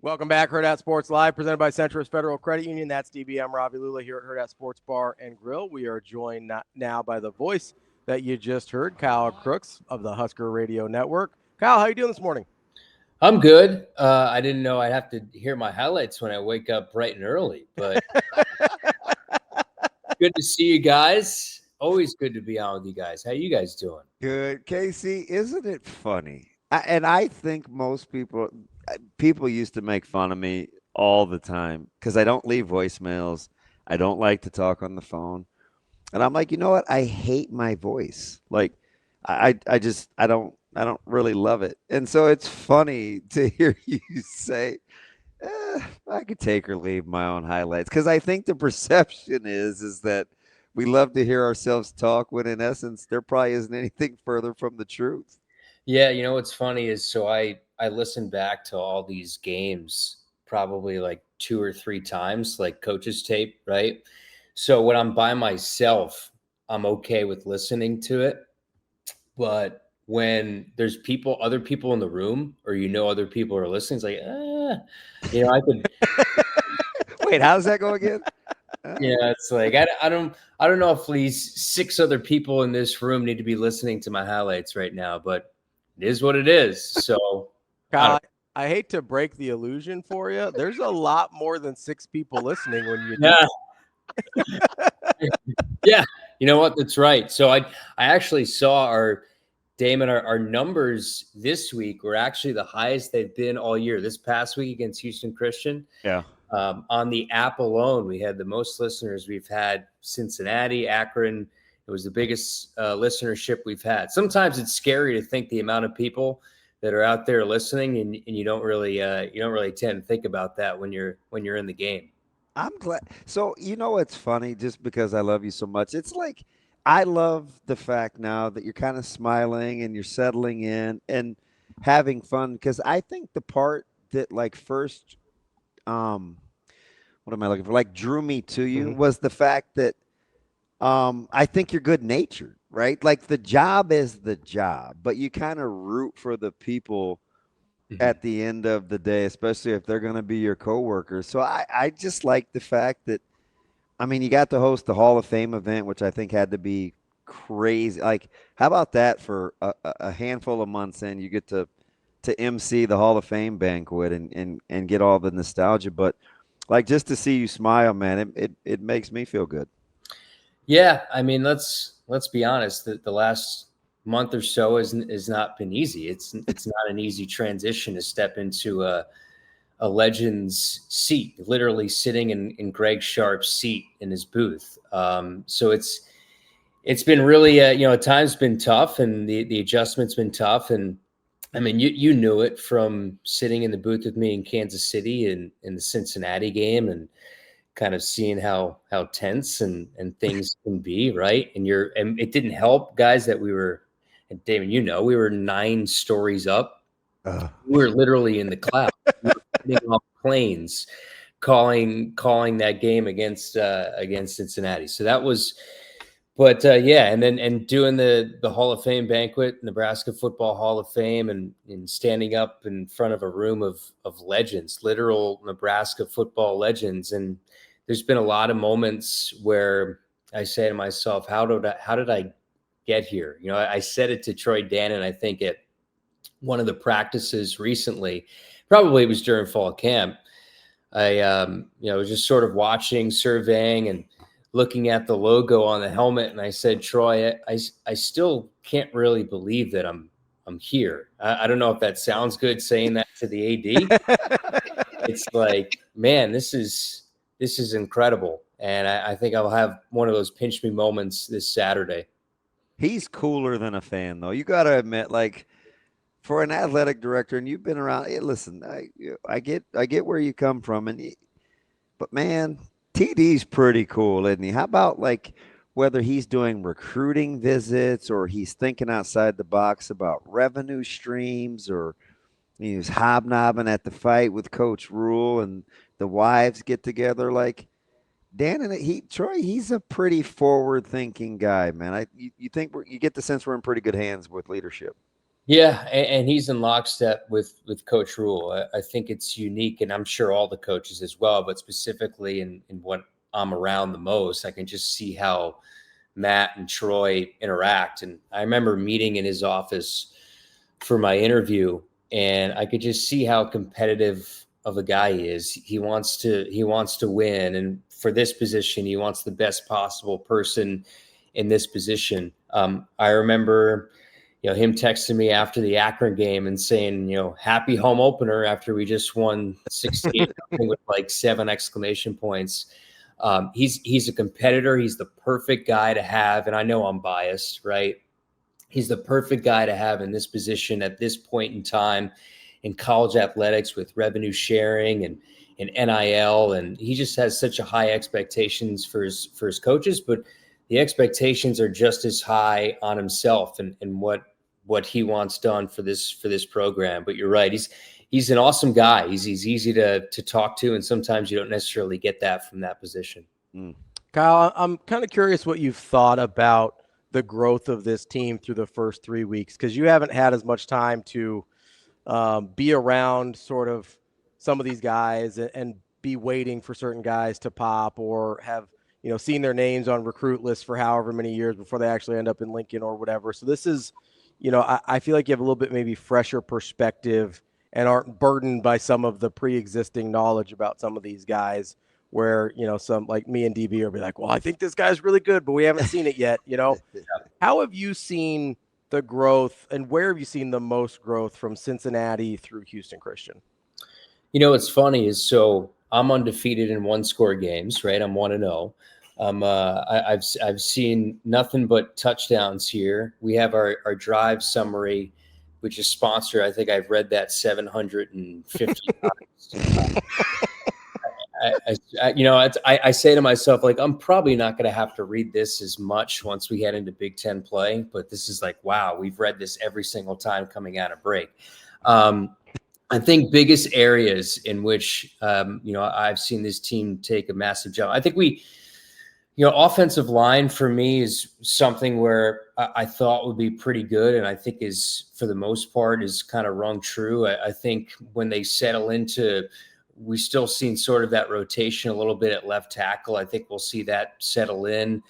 Welcome back, Hurrdat Sports Live, presented by Centris Federal Credit Union. That's DBM Ravi Lulla here at Hurrdat Sports Bar and Grill. We are joined now by the voice that you just heard, Kyle Crooks of the Husker Radio Network. Kyle, how you doing this morning? I'm good. I didn't know I'd have to hear my highlights when I wake up bright and early, but good to see you guys. Always good to be on with you guys. How you guys doing? Good. Casey, isn't it funny? I think most people used to make fun of me all the time because I don't leave voicemails. I don't like to talk on the phone. And I'm like, you know what? I hate my voice. Like, I don't really love it. And so it's funny to hear you say, I could take or leave my own highlights. Because I think the perception is that we love to hear ourselves talk when in essence there probably isn't anything further from the truth. Yeah, you know what's funny is so I listened back to all these games probably like 2 or 3 times, like coach's tape, right? So when I'm by myself, I'm okay with listening to it. But when there's other people in the room, or other people are listening, it's like, I could. Wait, how does that go again? Yeah, it's like I don't know if these 6 other people in this room need to be listening to my highlights right now, but it is what it is. So, Kyle, I hate to break the illusion for you. There's a lot more than 6 people listening when you do. Yeah, you know what? That's right. So I actually saw our numbers this week were actually the highest they've been all year. This past week against Houston Christian. Yeah. On the app alone, we had the most listeners we've had. Cincinnati, Akron. It was the biggest listenership we've had. Sometimes it's scary to think the amount of people that are out there listening, and you don't really tend to think about that when you're in the game. I'm glad. So it's funny, just because I love you so much. It's like I love the fact now that you're kind of smiling and you're settling in and having fun, because I think the part that first what am I looking for? Drew me to you was the fact that I think you're good natured, right? Like the job is the job, but you kind of root for the people at the end of the day, especially if they're going to be your coworkers. So I just like the fact that, you got to host the Hall of Fame event, which I think had to be crazy. Like, how about that for a handful of months in, you get to MC the Hall of Fame banquet and get all the nostalgia. But just to see you smile, man, it makes me feel good. Yeah, let's be honest. The last month or so has not been easy. It's not an easy transition to step into a legend's seat, literally sitting in Greg Sharpe's seat in his booth. So it's been really at times been tough, and the adjustment's been tough. And you knew it from sitting in the booth with me in Kansas City and in the Cincinnati game, and kind of seeing how tense and things can be, right? And it didn't help, guys, that we were, and Damon, we were 9 stories up. We were literally in the clouds. We were getting off planes, calling that game against Cincinnati. So that was, but and doing the Hall of Fame banquet, Nebraska Football Hall of Fame, and standing up in front of a room of legends, literal Nebraska football legends. And there's been a lot of moments where I say to myself, how did I get here? I said it to Troy Dannon, I think at one of the practices recently, probably it was during fall camp. I was just sort of watching, surveying, and looking at the logo on the helmet, and I said, Troy, I still can't really believe that I'm here. I don't know if that sounds good saying that to the AD. It's like, man, this is incredible. And I think I'll have one of those pinch me moments this Saturday. He's cooler than a fan, though. You got to admit, for an athletic director, and you've been around. Hey, listen, I get where you come from, but man, TD's pretty cool, isn't he? How about whether he's doing recruiting visits or he's thinking outside the box about revenue streams, or he's hobnobbing at the fight with Coach Rule and the wives get together. Dan and Troy, he's a pretty forward-thinking guy, man. You think you get the sense we're in pretty good hands with leadership. Yeah, and he's in lockstep with Coach Rule. I think it's unique, and I'm sure all the coaches as well, but specifically in what I'm around the most, I can just see how Matt and Troy interact. And I remember meeting in his office for my interview, and I could just see how competitive of a guy he is. He wants to win, and for this position, he wants the best possible person in this position. I remember, him texting me after the Akron game and saying, happy home opener after we just won 16 with like 7 exclamation points. He's a competitor. He's the perfect guy to have. And I know I'm biased, right? He's the perfect guy to have in this position at this point in time in college athletics with revenue sharing and NIL. And he just has such a high expectations for his coaches, but the expectations are just as high on himself and what he wants done for this program. But you're right. He's an awesome guy. He's easy to talk to. And sometimes you don't necessarily get that from that position. Kyle, I'm kind of curious what you've thought about the growth of this team through the first 3 weeks, because you haven't had as much time to be around sort of some of these guys and be waiting for certain guys to pop or have, seen their names on recruit lists for however many years before they actually end up in Lincoln or whatever. So this is, I feel like you have a little bit maybe fresher perspective and aren't burdened by some of the pre-existing knowledge about some of these guys where, some like me and DB will be like, well, I think this guy's really good, but we haven't seen it yet. How have you seen the growth and where have you seen the most growth from Cincinnati through Houston Christian? What's funny is, so I'm undefeated in 1-score games, right? I'm 1-0. I've seen nothing but touchdowns here. We have our drive summary, which is sponsored. I think I've read that 750 times. I say to myself, like, I'm probably not going to have to read this as much once we head into Big Ten play, but this is like, wow, we've read this every single time coming out of break. I think biggest areas in which, I've seen this team take a massive jump. I think offensive line for me is something where I thought would be pretty good. And I think is, for the most part, is kind of rung true. I think when they settle into, we still seen sort of that rotation a little bit at left tackle. I think we'll see that settle in.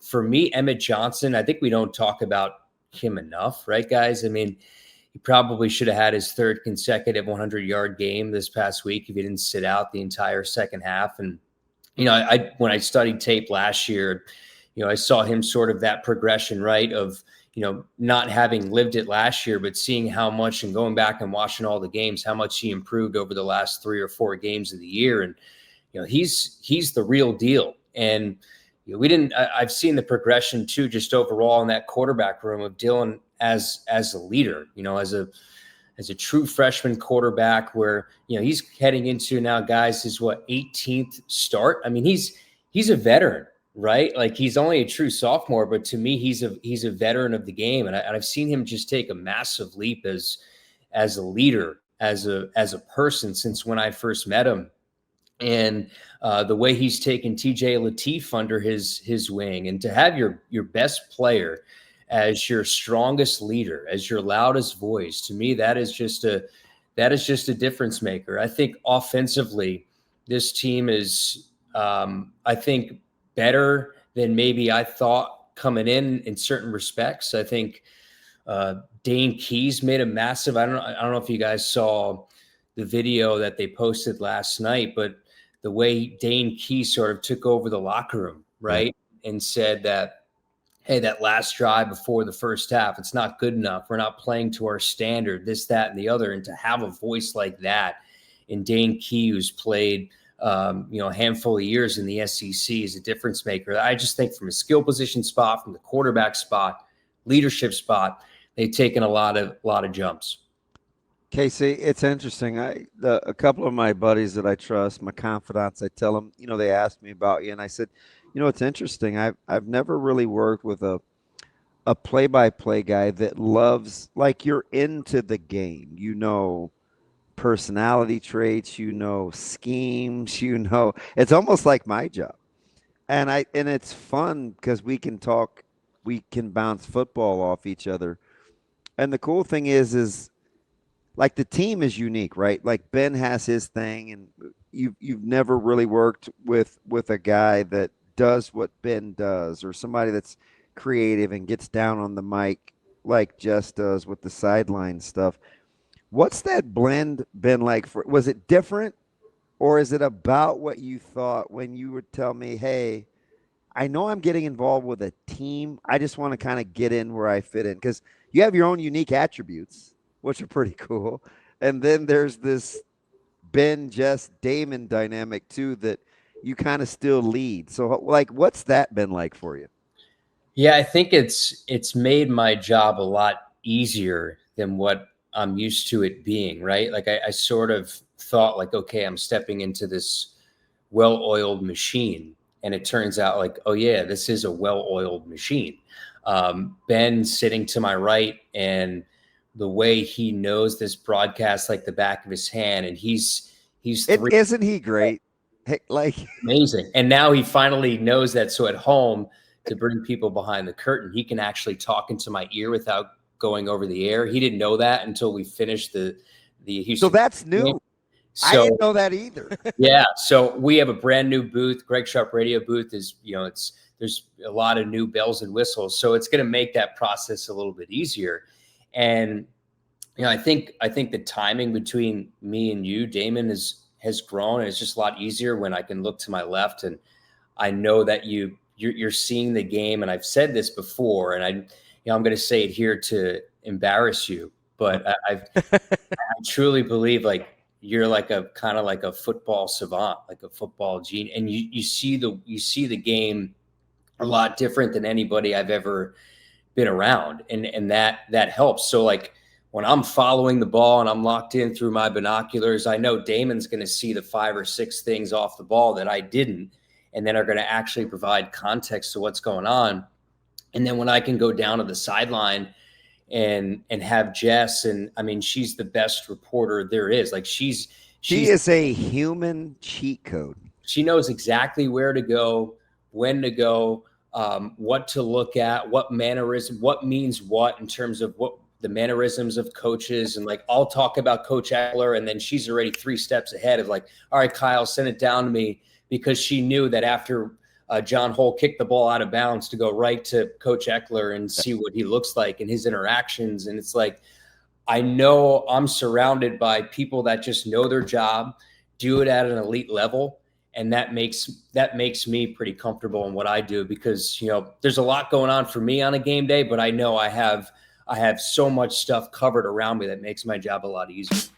For me, Emmett Johnson, I think we don't talk about him enough, right, guys? I mean, he probably should have had his 3rd consecutive 100-yard game this past week if he didn't sit out the entire second half. And, when I studied tape last year, I saw him sort of that progression, right, of, not having lived it last year, but seeing how much and going back and watching all the games, how much he improved over the last 3 or 4 games of the year. And, he's the real deal. And, I've seen the progression too, just overall in that quarterback room of Dylan as a leader, as a true freshman quarterback where, he's heading into now, guys, his 18th start. I mean, he's a veteran, right? Like, he's only a true sophomore, but to me, he's a veteran of the game. And I've seen him just take a massive leap as a leader, as a person since when I first met him. And the way he's taken TJ Lateef under his wing, and to have your best player as your strongest leader, as your loudest voice, to me, that is just a difference maker. I think offensively, this team is, I think, better than maybe I thought coming in certain respects. I think Dane Keyes made a massive, I don't know if you guys saw the video that they posted last night, but the way Dane Keyes sort of took over the locker room, right? Yeah. And said that, hey, that last drive before the first half, it's not good enough. We're not playing to our standard, this, that, and the other. And to have a voice like that in Dane Key, who's played, a handful of years in the SEC, is a difference maker. I just think from a skill position spot, from the quarterback spot, leadership spot, they've taken a lot of jumps. Casey, it's interesting. A couple of my buddies that I trust, my confidants, I tell them, they asked me about you, and I said, it's interesting. I've never really worked with a play-by-play guy that loves, like, you're into the game, personality traits, schemes, it's almost like my job. And it's fun because we can bounce football off each other. And the cool thing is like the team is unique, right? Like Ben has his thing, and you've never really worked with a guy that does what Ben does, or somebody that's creative and gets down on the mic like Jess does with the sideline stuff. What's that blend been like for? Was it different, or is it about what you thought when you would tell me, "Hey, I know I'm getting involved with a team. I just want to kind of get in where I fit in," because you have your own unique attributes, which are pretty cool. And then there's this Ben, Jess, Damon dynamic too that you kind of still lead. So, like, what's that been like for you? Yeah, I think it's made my job a lot easier than what I'm used to it being, right? Like I sort of thought like, okay, I'm stepping into this well-oiled machine. And it turns out like, oh yeah, this is a well-oiled machine. Ben sitting to my right, and the way he knows this broadcast like the back of his hand, and he's isn't he great? Like amazing. And now he finally knows that. So at home, to bring people behind the curtain, he can actually talk into my ear without going over the air. He didn't know that until we finished the Houston. So that's new. Game. I didn't know that either. Yeah. So we have a brand new booth. Greg Sharpe radio booth is, there's a lot of new bells and whistles. So it's going to make that process a little bit easier. And, I think the timing between me and you, Damon, has grown. And it's just a lot easier when I can look to my left and I know that you're seeing the game. And I've said this before, and I'm going to say it here to embarrass you, but I truly believe like you're like a kind of like a football savant, like a football genius, and you see the game a lot different than anybody I've ever been around, and that helps. So like when I'm following the ball and I'm locked in through my binoculars, I know Damon's going to see the 5 or 6 things off the ball that I didn't, and then are going to actually provide context to what's going on. And then when I can go down to the sideline and have Jess, and I mean, she's the best reporter there is. Like she is a human cheat code. She knows exactly where to go, when to go, what to look at, what mannerism, what means what in terms of what the mannerisms of coaches. And like, I'll talk about Coach Eckler, and then she's already 3 steps ahead of like, all right, Kyle, send it down to me, because she knew that after John Hull kicked the ball out of bounds to go right to Coach Eckler and see what he looks like and his interactions. And it's like, I know I'm surrounded by people that just know their job, do it at an elite level. And that makes me pretty comfortable in what I do, because, there's a lot going on for me on a game day, but I know I have so much stuff covered around me that makes my job a lot easier.